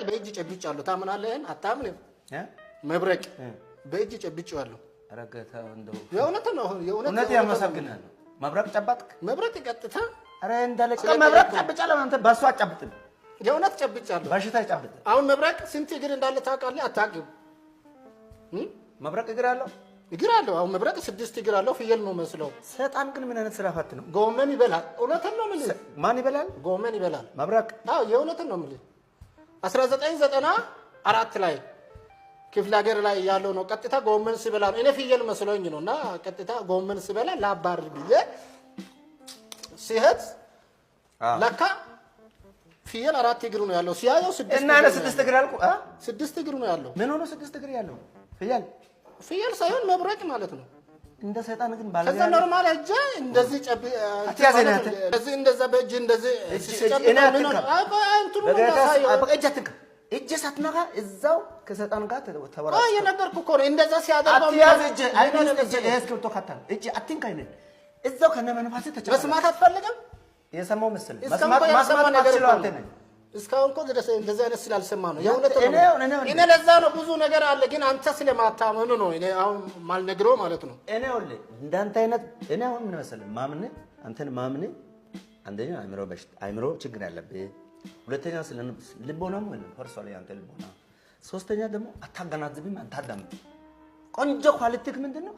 በእጅ ጨብጫለሁ። ታምናለህን? አታምንም? መብረቅ በእጅ ጨብጫለሁ። ረገታ እንደው የእውነት ነው። የእውነት ያመሰግናል። መብረቅ ጨባጥክ? መብረቅ ቀጥታ አረ እንዳለቀ መብረቅ ጨብጫለሁ። አንተ በሷ አጨብጥም። የእውነት ጨብጫለሁ። በሽታ ይጨብጥ። አሁን መብረቅ ስንት እግር እንዳለ ታውቃለህ? አታውቅም? መብረቅ እግር አለው? እግር አለው። አሁን መብረቅ 6 እግር አለው። ፍየል ነው መስለው። ሰይጣን ግን ምን አይነት ስራ ፈት ነው? ጎመን ይበላል። እውነትን ነው የምልህ። ማን ይበላል? ጎመን ይበላል መብረቅ። አዎ የእውነትን ነው የምልህ። 1994 ላይ ክፍለ ሀገር ላይ ያለው ነው። ቀጥታ ጎመን ሲበላ እኔ ፍየል መስሎኝ ነውና ቀጥታ ጎመን ሲበላ ላባር ብዬ ሲሄድ ለካ ፍየል 4 እግር ነው ያለው። ሲያየው 6 እና 6 እግር አልኩ። 6 እግር ነው ያለው። ምን ሆኖ 6 እግር ያለው ፍየል ሳይሆን መብረቅ ማለት ነው። እንደ ሰይጣን ግን ባለ ከዛ ኖርማል እጄ እንደዚህ ጨብ እንደዚህ እንደዛ በእጅ እንደዚህ ሲጨብ ነው እጄ ሳትነካ እዛው ከሰይጣን ጋር ተወራ። የነገርኩ እኮ ነው። እንደዛ ሲያደርገው አትያዝ እጄ አይደል እጄ እስክሪብቶ ካታል እጄ አትንካ አይደል እዛው ከነ መንፋስ ተጨበረ። መስማት አትፈልግም? የሰማው መሰለኝ መስማት ነገር ነው። አንተ ነህ እስካሁን እኮ ድረስ እንደዛ አይነት ስላልሰማ ነው። የእውነት ነው። እኔ ለዛ ነው ብዙ ነገር አለ፣ ግን አንተ ስለማታመኑ ነው እኔ አሁን ማልነግረው ማለት ነው። እኔ ወለ እንዳንተ አይነት እኔ አሁን ምን መሰለህ ማምን አንተን ማምን አንደኛ አይምሮ ችግር ያለብህ፣ ሁለተኛ ልቦናም ወይ ፐርሶናል ያንተ ልቦና፣ ሶስተኛ ደግሞ አታገናዝብም፣ አታዳምጥ። ቆንጆ ኳሊቲክ ምንድነው?